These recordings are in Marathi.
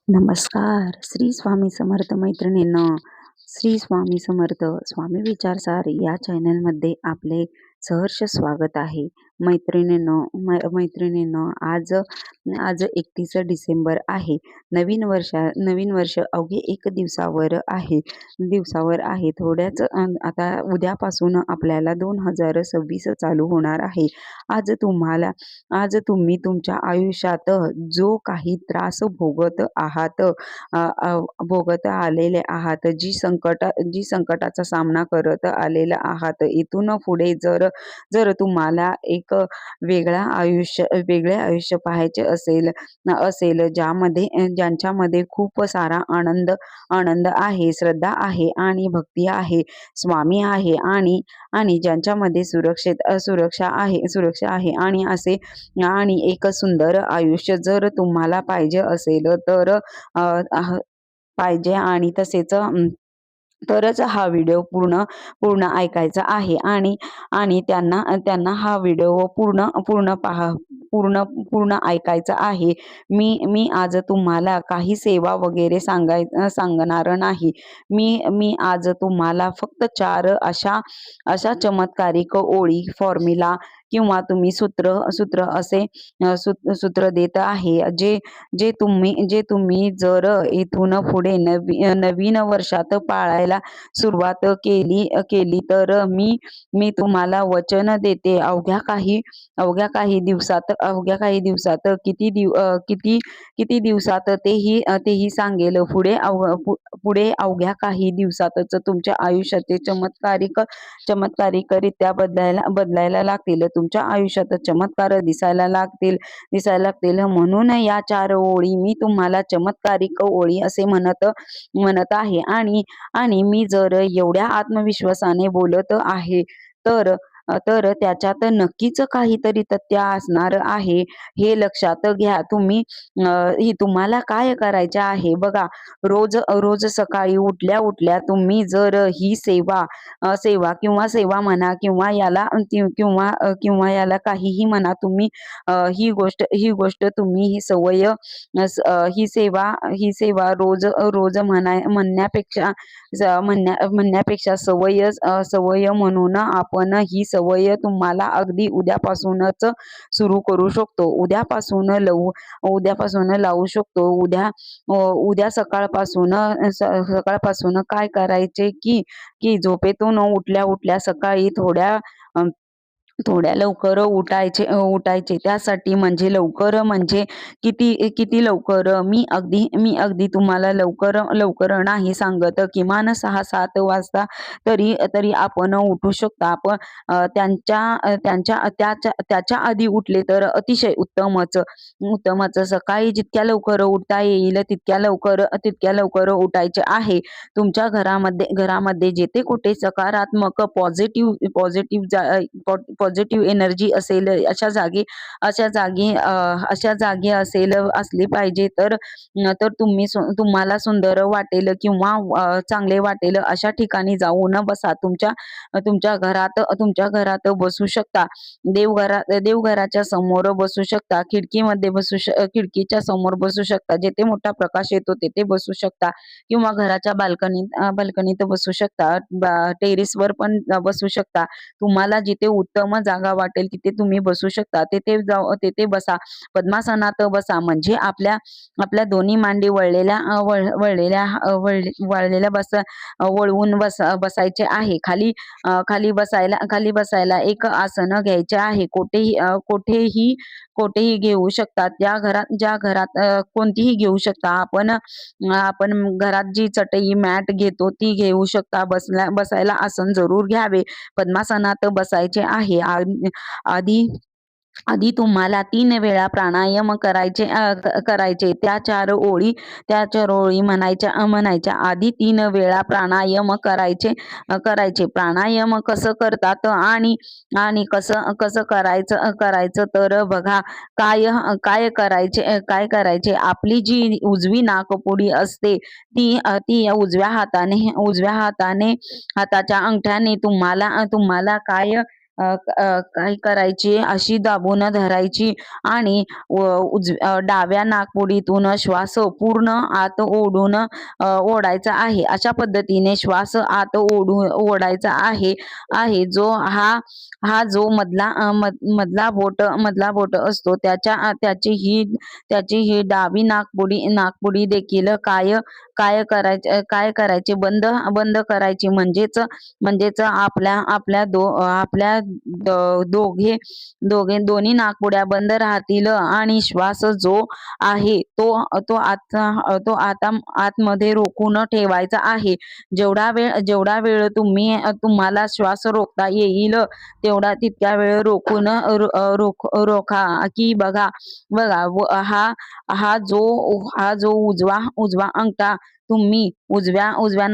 नमस्कार. श्री स्वामी समर्थ मैत्रिणींनो. श्री स्वामी समर्थ स्वामी विचारसार या चॅनलमध्ये आपले सहर्ष स्वागत आहे. मैत्रिणींनो, आज आज 31 डिसेंबर आहे. नवीन वर्ष अवघे एक दिवसावर आहे. आता उद्यापासून आपल्याला 2026 चालू होणार आहे. आज तुम्ही तुमच्या आयुष्यात जो काही त्रास भोगत आलेले आहात, जी संकटाचा सामना करत आलेला आहात, इथून पुढे जर जर तुम्हाला एक वेगळे आयुष्य पाहायचे असेल ज्यांच्यामध्ये खूप सारा आनंद आहे, श्रद्धा आहे आणि भक्ती आहे, स्वामी आहे आणि ज्यांच्यामध्ये सुरक्षा आहे आणि एक सुंदर आयुष्य जर तुम्हाला पाहिजे असेल तर पाहिजे आणि तरच हा व्हिडिओ पूर्ण ऐकायचा आहे आणि त्यांना हा व्हिडिओ पूर्ण ऐकायचा आहे. मी आज तुम्हाला काही सेवा वगैरे सांगणार नाही. मी आज तुम्हाला फक्त 4 अशा चमत्कारिक ओळी, फॉर्म्युला किंवा तुम्ही सूत्र देत आहे, जे तुम्ही जर इथून पुढे नवीन वर्षात पाळायला सुरुवात केली तर मी तुम्हाला वचन देते, अवघ्या काही दिवसात किती दिवसात तेही सांगेल. पुढे अवघ्या काही दिवसातच तुमच्या आयुष्याचे चमत्कारिकरित्या बदलायला लागतील. तुमच्या आयुष्यात चमत्कार दिसायला लागतील. म्हणून या 4 ओळी मी तुम्हाला चमत्कारिक ओळी असे म्हणत आहे. आणि मी जर एवढ्या आत्मविश्वासाने बोलत आहे तर त्याच्यात नक्कीच काहीतरी तथ्य असणार आहे, हे लक्षात घ्या. तुम्हाला काय करायचे आहे बघा. रोज सकाळी उठल्या तुम्ही जर ही सेवा म्हणा किंवा याला काहीही म्हणा, तुम्ही ही गोष्ट तुम्ही ही सेवा रोज म्हणण्यापेक्षा सवय म्हणून आपण ही सवय तुम्हाला अगदी उद्यापासूनच सुरू करू शकतो. उद्यापासून लावू शकतो. उद्या सकाळपासून काय करायचे की झोपेतून उठल्या सकाळी थोड्या लवकर उठायचे. त्यासाठी म्हणजे लवकर म्हणजे किती लवकर, मी अगदी तुम्हाला लवकर नाही सांगत, किमान 6-7 वाजता तरी आपण उठू शकता. आपण त्याच्या आधी उठले तर अतिशय उत्तमच. सकाळी जितक्या लवकर उठता येईल तितक्या लवकर उठायचे आहे. तुमच्या घरामध्ये जेथे कुठे सकारात्मक पॉझिटिव्ह एनर्जी असेल, अशा जागी असली पाहिजे, तर तुम्हाला सुंदर वाटेल किंवा चांगले वाटेल अशा ठिकाणी जाऊन बसा. तुमच्या घरात बसू शकता. देवघराच्या समोर बसू शकता. खिडकीच्या समोर बसू शकता. जेथे मोठा प्रकाश येतो तेथे बसू शकता किंवा घराच्या बाल्कनीत बसू शकता. टेरेसवर पण बसू शकता. तुम्हाला जिथे उत्तम जागा वाटेल तिथे तुम्ही बसू शकता. तिथे बसा. पद्मासनात बसा. म्हणजे आपल्या दोन्ही मांडी वळवून बसायचे आहे. खाली बसायला एक आसन घ्यायचे आहे. कोठेही घेऊ शकता. ज्या घरात कोणतीही घेऊ शकता. आपण घरात जी चटई मॅट घेतो ती घेऊ शकता. बसायला आसन जरूर घ्यावे. पद्मासनात बसायचे आहे. आधी तुम्हाला 3 वेळा प्राणायाम करायचे. त्या 4 ओळी म्हणायच्या आधी 3 वेळा प्राणायाम करायचे. प्राणायाम कसं करतात आणि कसं करायचं तर बघा. काय करायचे, आपली जी उजवी नाकपुडी असते ती उजव्या हाताच्या अंगठ्याने तुम्हाला काय करायची, अशी दाबून धरायची आणि डाव्या नाकपुडीतून श्वास पूर्ण आत ओढायचा आहे. अशा पद्धतीने श्वास आत ओढायचा आहे आहे जो हा जो मधला बोट असतो त्याची ही डावी नाकपुडी देखील काय करायचे, बंद करायची. म्हणजेच आपल्या दोन्ही नाकपुड्या बंद राहतील आणि श्वास जो आहे तो आता आतमध्ये रोखून ठेवायचा आहे. जेवढा वेळ तुम्हाला श्वास रोखता येईल तितक्या वेळ रोखा की बघा बघा हा जो उजवा अंगठा तुम्ही उजव्या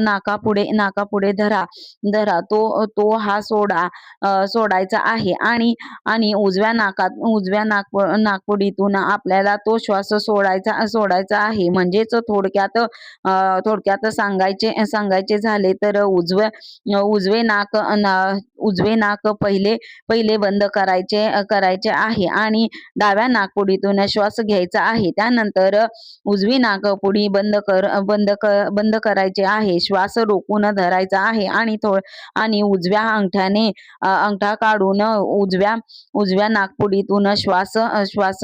नाकापुढे धरा तो हा सोडायचा आहे आणि उजव्या नाकपुडीतून आपल्याला तो श्वास सोडायचा आहे. म्हणजेच थोडक्यात सांगायचे झाले तर उजवे नाक पहिले बंद करायचे आहे आणि डाव्या नाकपुडीतून श्वास घ्यायचा आहे. त्यानंतर उजवी नाकपुडी बंद करायचे आहे, श्वास रोखून धरायचा आहे आणि उजव्या अंगठा काढून उजव्या नाकपुडीतून श्वास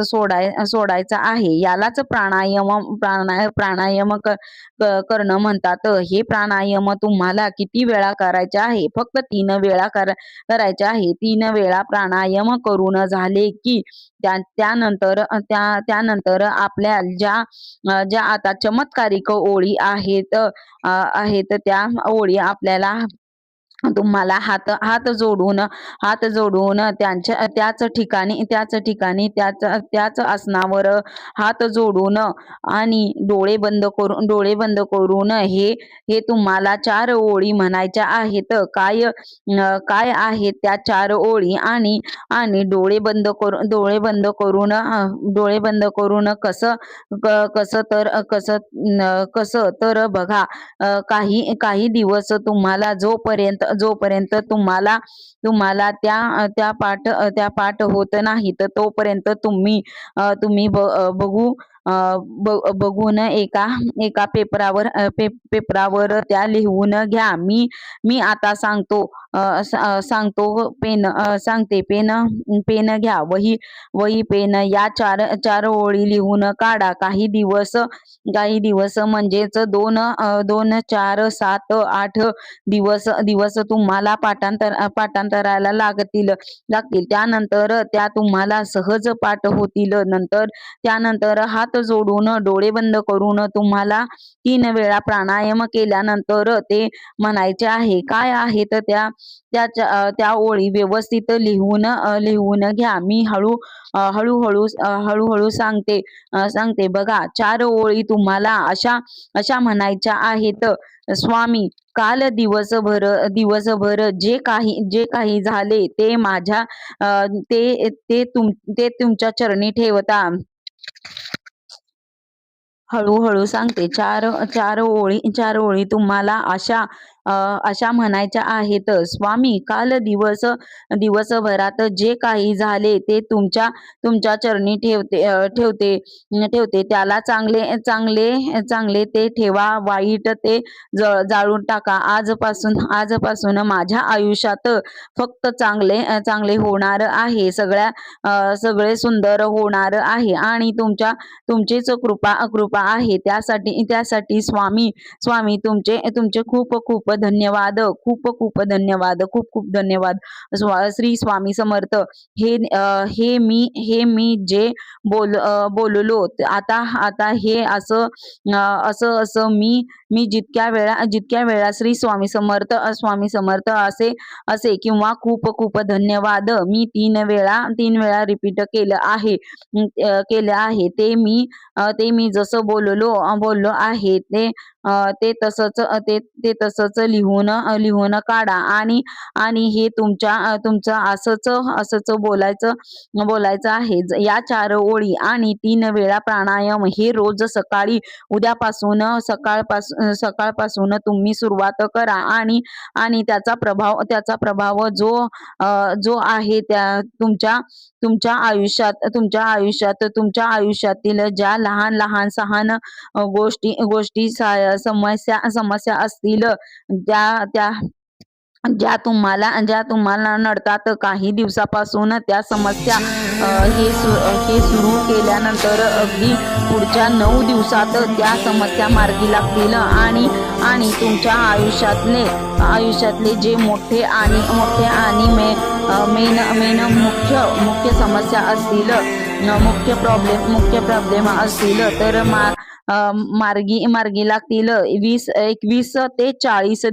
सोडायचा आहे. यालाच प्राणायाम करणं म्हणतात. हे प्राणायाम तुम्हाला किती वेळा करायचे आहे? फक्त 3 वेळा करायचे आहे. 3 वेळा प्राणायाम करून झाले की त्यानंतर आपल्या ज्या आता चमत्कारिक ओळी आहेत त्या ओळी आपल्याला तुम्हाला हात जोडून त्याच ठिकाणी त्याच आसनावर हात जोडून आणि डोळे बंद करून हे तुम्हाला 4 ओळी म्हणायच्या आहेत. काय आहेत त्या 4 ओळी आणि डोळे बंद करून कसं तर बघा, काही दिवस तुम्हाला जोपर्यंत तुम्हाला त्या पाठ होत नाहीत तोपर्यंत तुम्ही बघून एका पेपरावर त्या लिहून घ्या. मी आता सांगतो सांगते. पेन घ्या, वही पेन, या 4 ओळी लिहून काढा. काही दिवस म्हणजेच 2 4 7 8 दिवस तुम्हाला पाठांतराला लागतील. त्यानंतर त्या तुम्हाला सहज पाठ होतील. त्यानंतर हात जोडून डोळे बंद करून तुम्हाला 3 वेळा प्राणायाम केल्यानंतर ते म्हणायचे आहे. काय आहेत त्या ओळी व्यवस्थित लिहून घ्या. मी हळूहळू सांगते बघा. 4 ओळी तुम्हाला अशा म्हणायच्या आहेत. स्वामी, काल दिवसभर जे काही झाले ते माझ्या ते तुमच्या चरणी ठेवता. हळूहळू सांगते. 4 ओळी तुम्हाला अशा म्हणायच्या आहेत. स्वामी, काल दिवसभरात जे काही झाले ते तुमच्या चरणी ठेवते. त्याला चांगले ते ठेवा, वाईट ते जाळून टाका. आजपासून माझ्या आयुष्यात फक्त चांगले होणार आहे. सगळे सुंदर होणार आहे आणि तुमचीच कृपा आहे. त्यासाठी स्वामी तुमचे खूप धन्यवाद. खूप धन्यवाद. श्री स्वामी समर्थ. हे मी जे बोललो आता हे असं मी जितक्या वेळा श्री स्वामी समर्थ असे किंवा खूप धन्यवाद मी 3 वेळा रिपीट केलं आहे. ते मी जसं बोललो आहे ते तसंच लिहून काढा आणि हे तुमचं असंच बोलायचं आहे. या 4 ओळी आणि 3 वेळा प्राणायाम हे रोज सकाळी सकाळपासून तुम्ही सुरुवात करा आणि आणि त्याचा प्रभाव जो आहे त्या तुमच्या आयुष्यातील ज्या लहान लहान सहान गोष्टी समस्या असतील त्या ज्या तुम्हाला नडतात काही दिवसापासून त्या समस्या हे सुरू केल्यानंतर अगदी पुढच्या 9 दिवसात त्या समस्या मार्गी लागतील आणि तुमच्या आयुष्यातले जे मोठे आणि मेन मुख्य समस्या असतील, मुख्य प्रॉब्लेम असतील तर मार्गी लागतील. 21 ते 40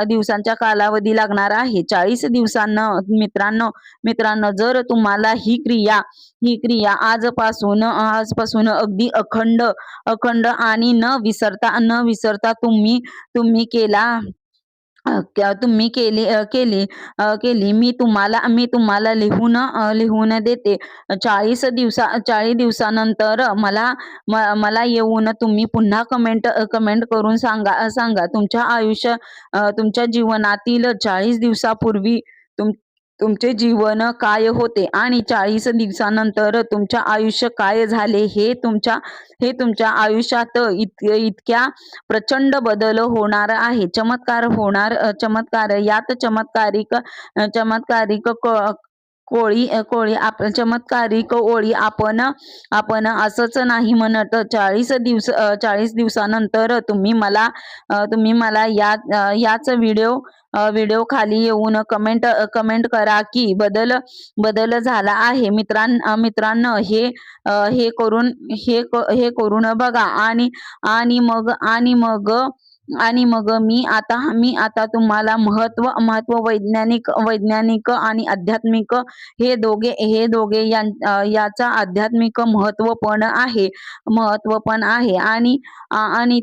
दिवसांच्या कालावधी लागणार आहे. 40 दिवसांना मित्रांनो जर तुम्हाला ही क्रिया आजपासून अगदी अखंड आणि न विसरता तुम्ही केली. मी तुम्हाला लिहून देते. 40 दिवसानंतर मला येऊन तुम्ही पुन्हा कमेंट करून सांगा तुमच्या जीवनातील 40 दिवसापूर्वी तुमचे जीवन काय होते आणि 40 दिवसानंतर तुमच्या आयुष्य काय झाले. हे तुमच्या आयुष्यात इतक्या प्रचंड बदल होणार आहे. यात चमत्कारिक ओळी आपण असंच नाही म्हणत. 40 दिवसानंतर तुम्ही मला याच व्हिडिओ खाली येऊन कमेंट करा की बदल झाला आहे. मित्रांनो हे करून बघा आणि मग मी आता तुम्हाला महत्व वैज्ञानिक आणि आध्यात्मिक हे दोघे याचा आध्यात्मिक महत्व पण आहे आणि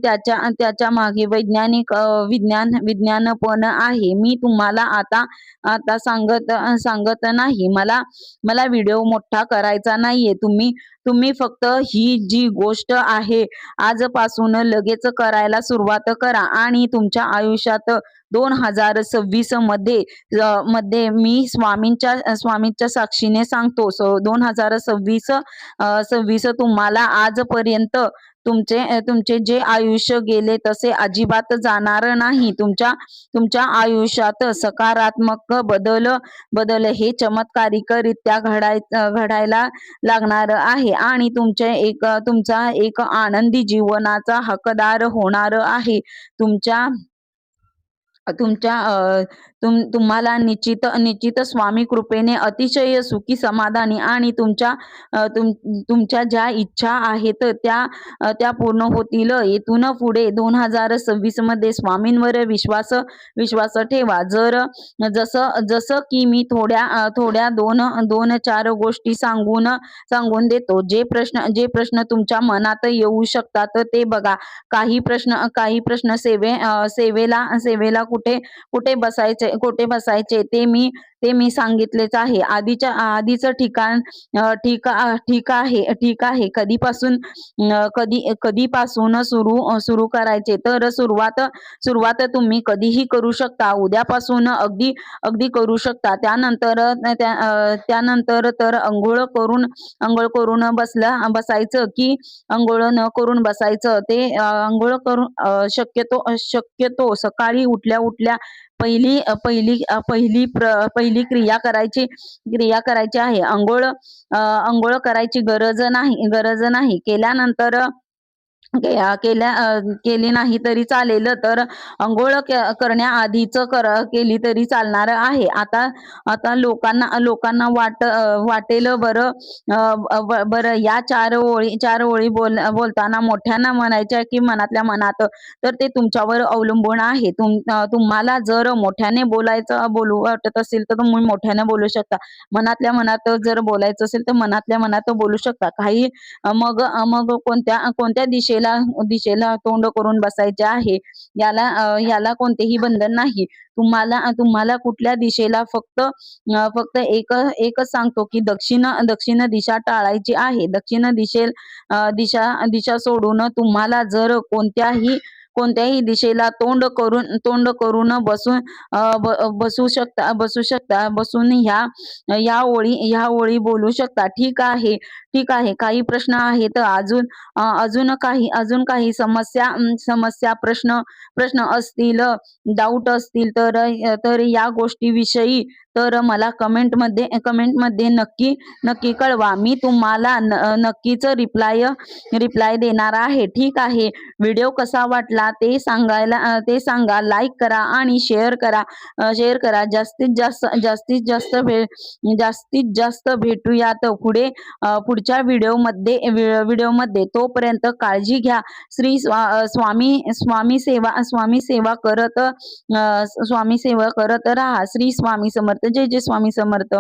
त्याच्या मागे विज्ञान पण आहे. मी तुम्हाला आता सांगत नाही. मला व्हिडिओ मोठा करायचा नाहीये. तुम्ही फक्त ही जी गोष्ट आहे आजपासून लगेच करायला सुरुवात करा आणि तुमच्या आयुष्यात 2026 मध्ये मी स्वामींच्या साक्षीने सांगतो 2026 तुम्हाला आजपर्यंत तुमचे जे आयुष्य गेले तसे अजिबात जाणार नाही. तुमच्या आयुष्यात सकारात्मक बदल हे चमत्कारिकरित्या घडायला लागणार आहे आणि तुमचा एक आनंदी जीवनाचा हकदार होणार आहे. तुम्हाला निश्चित स्वामी कृपेने अतिशय सुखी, समाधानी आणि तुमच्या ज्या इच्छा आहेत त्या पूर्ण होतील. इथून पुढे 2026 मध्ये स्वामींवर विश्वास ठेवा. जसं की मी थोड्या 2-4 गोष्टी सांगून देतो. जे प्रश्न तुमच्या मनात येऊ शकतात ते बघा. काही प्रश्न सेवेला कुठे बसायचे ते मी सांगितलेच आहे. आधीच ठिकाण ठीक आहे. कधीपासून सुरू करायचे तर सुरुवात तुम्ही कधीही करू शकता. उद्यापासून अगदी करू शकता. त्यानंतर तर अंघोळ करून बसायचं की अंघोळ न करून बसायचं ते अंघोळ करून शक्यतो सकाळी उठल्या पहिली क्रिया करायची आहे. अंघोळ करायची गरज नाही. केली नाही तरी चालेल, तर अंघोळ करण्याआधीच केली तरी चालणार आहे. आता लोकांना वाटेल बरं या 4 ओळी बोलताना मोठ्यानं म्हणायच्या की मनातल्या मनात, तर ते तुमच्यावर अवलंबून आहे. तुम्हाला जर मोठ्याने बोलू वाटत असेल तर तुम्ही मोठ्याने बोलू शकता. मनातल्या मनात जर बोलायचं असेल तर मनातल्या मनात बोलू शकता. काही मग कोणत्या दिशेला दिशेला तोंड करून बसायचे आहे. याला कोणतेही बंधन नाही. तुम्हाला तुम्हाला कुठल्या दिशेला फक्त एकच सांगतो की दक्षिण दिशा टाळायची आहे. दक्षिण दिशा सोडून तुम्हाला जर कोणत्याही दिशेला तोंड करून बसून ह्या ओळी बोलू शकता. ठीक आहे. काही प्रश्न आहेत अजून काही समस्या प्रश्न असतील, डाऊट असतील तर या गोष्टीविषयी तर मला कमेंटमध्ये नक्की कळवा. मी तुम्हाला नक्कीच रिप्लाय देणार आहे. ठीक आहे. व्हिडिओ कसा वाटला ते सांगा. लाईक करा आणि शेअर करा. जास्तीत जास्त भेटूयात पुढच्या व्हिडिओमध्ये. तोपर्यंत काळजी घ्या. स्वामी सेवा करत राहा. श्री स्वामी समर्थ. जय जय स्वामी समर्थ.